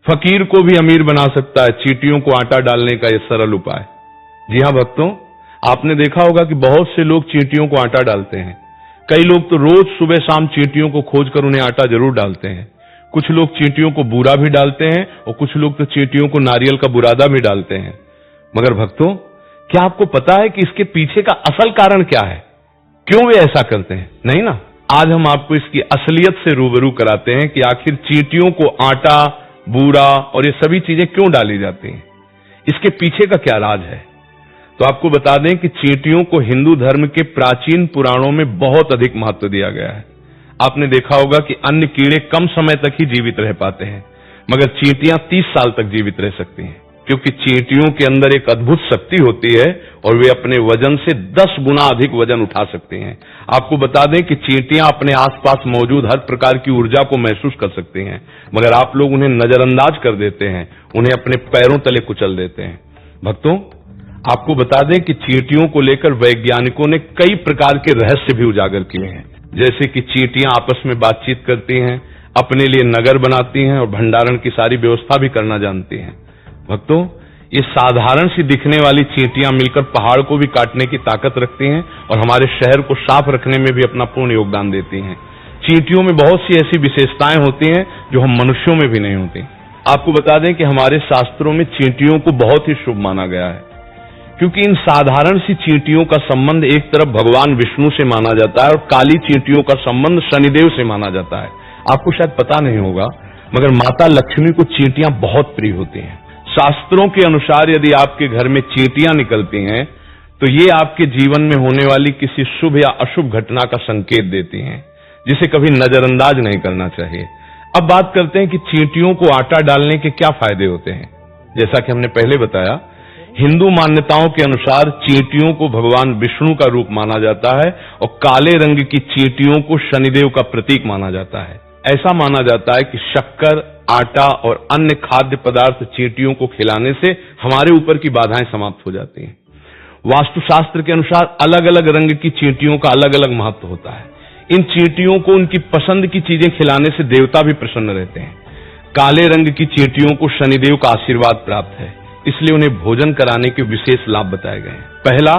फकीर को भी अमीर बना सकता है चींटियों को आटा डालने का यह सरल उपाय। जी हां भक्तों, आपने देखा होगा कि बहुत से लोग चींटियों को आटा डालते हैं। कई लोग तो रोज सुबह शाम चींटियों को खोजकर उन्हें आटा जरूर डालते हैं। कुछ लोग चींटियों को बूरा भी डालते हैं और कुछ लोग तो चींटियों को नारियल का बुरादा भी डालते हैं। मगर भक्तों, क्या आपको पता है कि इसके पीछे का असल कारण क्या है? क्यों वे ऐसा करते हैं? नहीं ना। आज हम आपको इसकी असलियत से रूबरू कराते हैं कि आखिर चींटियों को आटा, बूरा और ये सभी चीजें क्यों डाली जाती हैं, इसके पीछे का क्या राज है। तो आपको बता दें कि चींटियों को हिंदू धर्म के प्राचीन पुराणों में बहुत अधिक महत्व दिया गया है। आपने देखा होगा कि अन्य कीड़े कम समय तक ही जीवित रह पाते हैं, मगर चींटियां 30 साल तक जीवित रह सकती हैं, क्योंकि चींटियों के अंदर एक अद्भुत शक्ति होती है और वे अपने वजन से 10 गुना अधिक वजन उठा सकती हैं। आपको बता दें कि चींटियां अपने आसपास मौजूद हर प्रकार की ऊर्जा को महसूस कर सकती हैं, मगर आप लोग उन्हें नजरअंदाज कर देते हैं, उन्हें अपने पैरों तले कुचल देते हैं। भक्तों, आपको बता दें कि चींटियों को लेकर वैज्ञानिकों ने कई प्रकार के रहस्य भी उजागर किए हैं, जैसे कि चींटियां आपस में बातचीत करती हैं, अपने लिए नगर बनाती हैं और भंडारण की सारी व्यवस्था भी करना जानती हैं। भक्तों, ये साधारण सी दिखने वाली चींटियां मिलकर पहाड़ को भी काटने की ताकत रखती हैं और हमारे शहर को साफ रखने में भी अपना पूर्ण योगदान देती हैं। चींटियों में बहुत सी ऐसी विशेषताएं होती हैं जो हम मनुष्यों में भी नहीं होती। आपको बता दें कि हमारे शास्त्रों में चींटियों को बहुत ही शुभ माना गया है, क्योंकि इन साधारण सी चींटियों का संबंध एक तरफ भगवान विष्णु से माना जाता है और काली चींटियों का संबंध शनिदेव से माना जाता है। आपको शायद पता नहीं होगा, मगर माता लक्ष्मी को चींटियां बहुत प्रिय होती हैं। शास्त्रों के अनुसार यदि आपके घर में चींटियां निकलती हैं तो ये आपके जीवन में होने वाली किसी शुभ या अशुभ घटना का संकेत देती हैं, जिसे कभी नजरअंदाज नहीं करना चाहिए। अब बात करते हैं कि चींटियों को आटा डालने के क्या फायदे होते हैं। जैसा कि हमने पहले बताया, हिंदू मान्यताओं के अनुसार चींटियों को भगवान विष्णु का रूप माना जाता है और काले रंग की चींटियों को शनिदेव का प्रतीक माना जाता है। ऐसा माना जाता है कि शक्कर, आटा और अन्य खाद्य पदार्थ चींटियों को खिलाने से हमारे ऊपर की बाधाएं समाप्त हो जाती हैं। वास्तुशास्त्र के अनुसार अलग अलग रंग की चींटियों का अलग अलग महत्व होता है। इन चींटियों को उनकी पसंद की चीजें खिलाने से देवता भी प्रसन्न रहते हैं। काले रंग की चींटियों को शनिदेव का आशीर्वाद प्राप्त है, इसलिए उन्हें भोजन कराने के विशेष लाभ बताए गए हैं। पहला,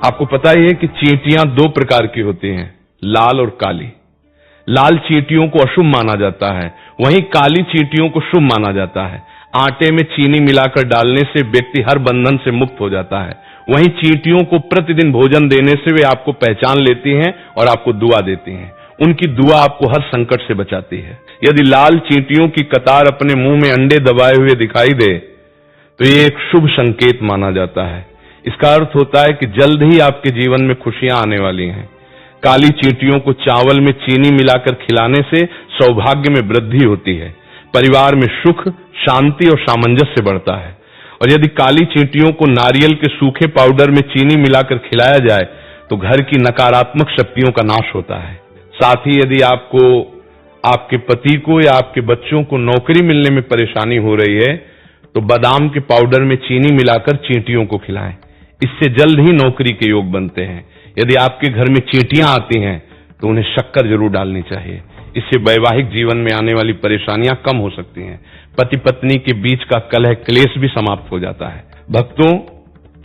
आपको पता ही है कि चींटियां 2 प्रकार की होती हैं, लाल और काली। लाल चींटियों को अशुभ माना जाता है, वहीं काली चींटियों को शुभ माना जाता है। आटे में चीनी मिलाकर डालने से व्यक्ति हर बंधन से मुक्त हो जाता है। वहीं चींटियों को प्रतिदिन भोजन देने से वे आपको पहचान लेती हैं और आपको दुआ देती हैं। उनकी दुआ आपको हर संकट से बचाती है। यदि लाल चींटियों की कतार अपने मुंह में अंडे दबाए हुए दिखाई दे तो ये एक शुभ संकेत माना जाता है। इसका अर्थ होता है कि जल्द ही आपके जीवन में खुशियां आने वाली हैं। काली चींटियों को चावल में चीनी मिलाकर खिलाने से सौभाग्य में वृद्धि होती है, परिवार में सुख, शांति और सामंजस्य बढ़ता है। और यदि काली चींटियों को नारियल के सूखे पाउडर में चीनी मिलाकर खिलाया जाए तो घर की नकारात्मक शक्तियों का नाश होता है। साथ ही यदि आपको, आपके पति को या आपके बच्चों को नौकरी मिलने में परेशानी हो रही है तो बादाम के पाउडर में चीनी मिलाकर चींटियों को खिलाएं, इससे जल्द ही नौकरी के योग बनते हैं। यदि आपके घर में चींटियां आती हैं तो उन्हें शक्कर जरूर डालनी चाहिए, इससे वैवाहिक जीवन में आने वाली परेशानियां कम हो सकती हैं। पति पत्नी के बीच का कलह क्लेश भी समाप्त हो जाता है। भक्तों,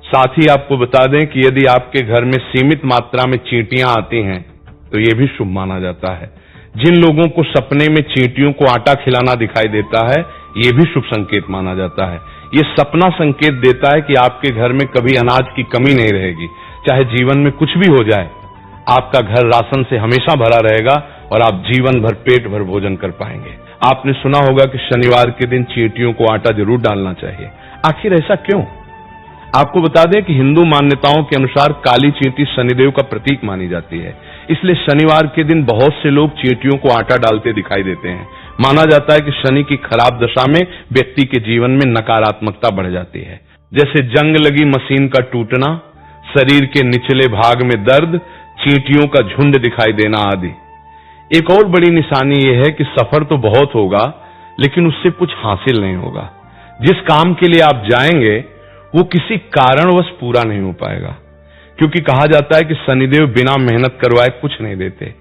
साथ ही आपको बता दें कि यदि आपके घर में सीमित मात्रा में चींटियां आती हैं तो यह भी शुभ माना जाता है। जिन लोगों को सपने में चींटियों को आटा खिलाना दिखाई देता है, यह भी शुभ संकेत माना जाता है। ये सपना संकेत देता है कि आपके घर में कभी अनाज की कमी नहीं रहेगी। चाहे जीवन में कुछ भी हो जाए, आपका घर राशन से हमेशा भरा रहेगा और आप जीवन भर पेट भर भोजन कर पाएंगे। आपने सुना होगा कि शनिवार के दिन चींटियों को आटा जरूर डालना चाहिए। आखिर ऐसा क्यों? आपको बता दें कि हिंदू मान्यताओं के अनुसार काली चींटी शनिदेव का प्रतीक मानी जाती है, इसलिए शनिवार के दिन बहुत से लोग चींटियों को आटा डालते दिखाई देते हैं। माना जाता है कि शनि की खराब दशा में व्यक्ति के जीवन में नकारात्मकता बढ़ जाती है, जैसे जंग लगी मशीन का टूटना, शरीर के निचले भाग में दर्द, चींटियों का झुंड दिखाई देना आदि। एक और बड़ी निशानी यह है कि सफर तो बहुत होगा लेकिन उससे कुछ हासिल नहीं होगा। जिस काम के लिए आप जाएंगे वो किसी कारणवश पूरा नहीं हो पाएगा, क्योंकि कहा जाता है कि शनिदेव बिना मेहनत करवाए कुछ नहीं देते।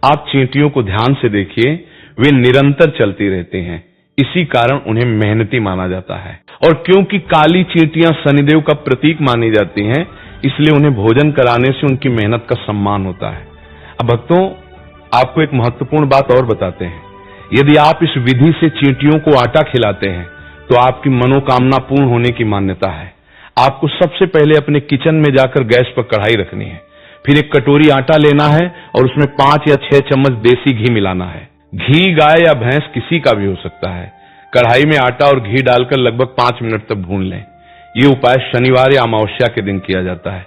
आप चींटियों को ध्यान से देखिए, वे निरंतर चलती रहती हैं, इसी कारण उन्हें मेहनती माना जाता है। और क्योंकि काली चींटियां शनिदेव का प्रतीक मानी जाती हैं, इसलिए उन्हें भोजन कराने से उनकी मेहनत का सम्मान होता है। अब भक्तों, आपको एक महत्वपूर्ण बात और बताते हैं। यदि आप इस विधि से चींटियों को आटा खिलाते हैं तो आपकी मनोकामना पूर्ण होने की मान्यता है। आपको सबसे पहले अपने किचन में जाकर गैस पर कढ़ाई रखनी है, फिर एक कटोरी आटा लेना है और उसमें 5 या 6 चम्मच देसी घी मिलाना है। घी गाय या भैंस किसी का भी हो सकता है। कढ़ाई में आटा और घी डालकर लगभग 5 मिनट तक भून लें। ये उपाय शनिवार या अमावस्या के दिन किया जाता है।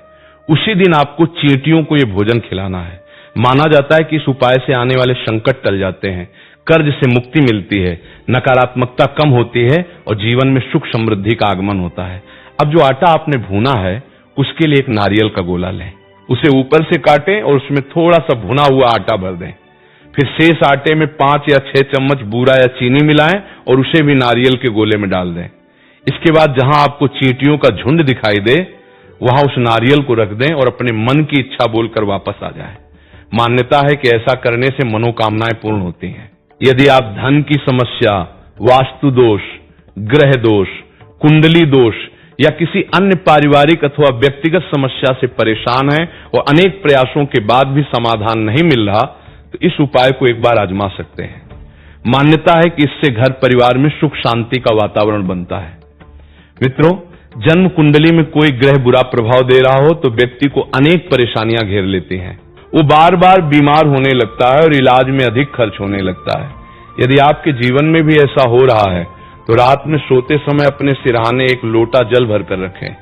उसी दिन आपको चींटियों को ये भोजन खिलाना है। माना जाता है कि इस उपाय से आने वाले संकट टल जाते हैं, कर्ज से मुक्ति मिलती है, नकारात्मकता कम होती है और जीवन में सुख समृद्धि का आगमन होता है। अब जो आटा आपने भूना है, उसके लिए एक नारियल का गोला लें, उसे ऊपर से काटें और उसमें थोड़ा सा भुना हुआ आटा भर दें। फिर शेष आटे में 5 या 6 चम्मच बूरा या चीनी मिलाएं और उसे भी नारियल के गोले में डाल दें। इसके बाद जहां आपको चींटियों का झुंड दिखाई दे, वहां उस नारियल को रख दें और अपने मन की इच्छा बोलकर वापस आ जाएं। मान्यता है कि ऐसा करने से मनोकामनाएं पूर्ण होती हैं। यदि आप धन की समस्या, वास्तु दोष, ग्रह दोष, कुंडली दोष या किसी अन्य पारिवारिक अथवा व्यक्तिगत समस्या से परेशान हैं और अनेक प्रयासों के बाद भी समाधान नहीं मिल रहा, तो इस उपाय को एक बार आजमा सकते हैं। मान्यता है कि इससे घर परिवार में सुख शांति का वातावरण बनता है। मित्रों, जन्म कुंडली में कोई ग्रह बुरा प्रभाव दे रहा हो तो व्यक्ति को अनेक परेशानियां घेर लेती हैं। वो बार बार बीमार होने लगता है और इलाज में अधिक खर्च होने लगता है। यदि आपके जीवन में भी ऐसा हो रहा है तो रात में सोते समय अपने सिरहाने एक लोटा जल भरकर रखें।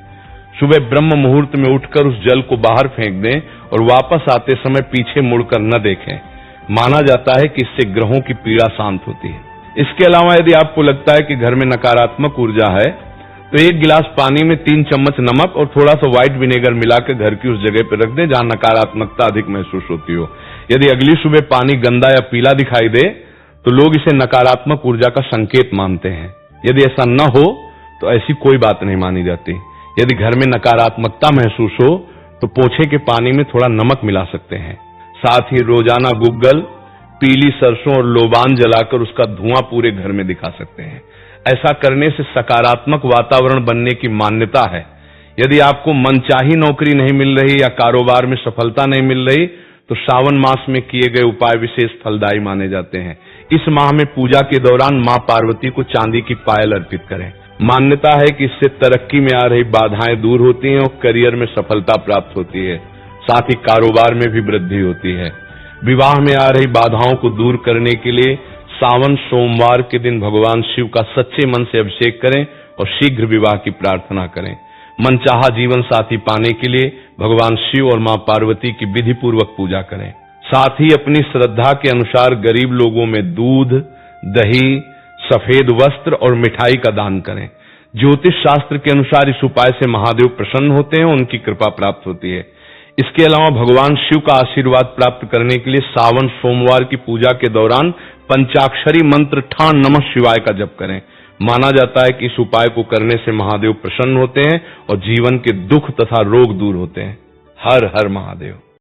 सुबह ब्रह्म मुहूर्त में उठकर उस जल को बाहर फेंक दें और वापस आते समय पीछे मुड़कर न देखें। माना जाता है कि इससे ग्रहों की पीड़ा शांत होती है। इसके अलावा यदि आपको लगता है कि घर में नकारात्मक ऊर्जा है तो 1 गिलास पानी में 3 चम्मच नमक और थोड़ा सा व्हाइट विनेगर मिलाकर घर की उस जगह पर रख दें जहां नकारात्मकता अधिक महसूस होती हो। यदि अगली सुबह पानी गंदा या पीला दिखाई दे तो लोग इसे नकारात्मक ऊर्जा का संकेत मानते हैं। यदि ऐसा न हो तो ऐसी कोई बात नहीं मानी जाती। यदि घर में नकारात्मकता महसूस हो तो पोछे के पानी में थोड़ा नमक मिला सकते हैं। साथ ही रोजाना गुग्गल, पीली सरसों और लोबान जलाकर उसका धुआं पूरे घर में दिखा सकते हैं। ऐसा करने से सकारात्मक वातावरण बनने की मान्यता है। यदि आपको मनचाही नौकरी नहीं मिल रही या कारोबार में सफलता नहीं मिल रही तो श्रावण मास में किए गए उपाय विशेष फलदायी माने जाते हैं। इस माह में पूजा के दौरान मां पार्वती को चांदी की पायल अर्पित करें। मान्यता है कि इससे तरक्की में आ रही बाधाएं दूर होती हैं और करियर में सफलता प्राप्त होती है। साथ ही कारोबार में भी वृद्धि होती है। विवाह में आ रही बाधाओं को दूर करने के लिए सावन सोमवार के दिन भगवान शिव का सच्चे मन से अभिषेक करें और शीघ्र विवाह की प्रार्थना करें। मनचाहा जीवन साथी पाने के लिए भगवान शिव और मां पार्वती की विधि पूर्वक पूजा करें। साथ ही अपनी श्रद्धा के अनुसार गरीब लोगों में दूध, दही, सफेद वस्त्र और मिठाई का दान करें। ज्योतिष शास्त्र के अनुसार इस उपाय से महादेव प्रसन्न होते हैं, उनकी कृपा प्राप्त होती है। इसके अलावा भगवान शिव का आशीर्वाद प्राप्त करने के लिए सावन सोमवार की पूजा के दौरान पंचाक्षरी मंत्र ठाण नमः शिवाय का जप करें। माना जाता है कि इस उपाय को करने से महादेव प्रसन्न होते हैं और जीवन के दुख तथा रोग दूर होते हैं। हर हर महादेव।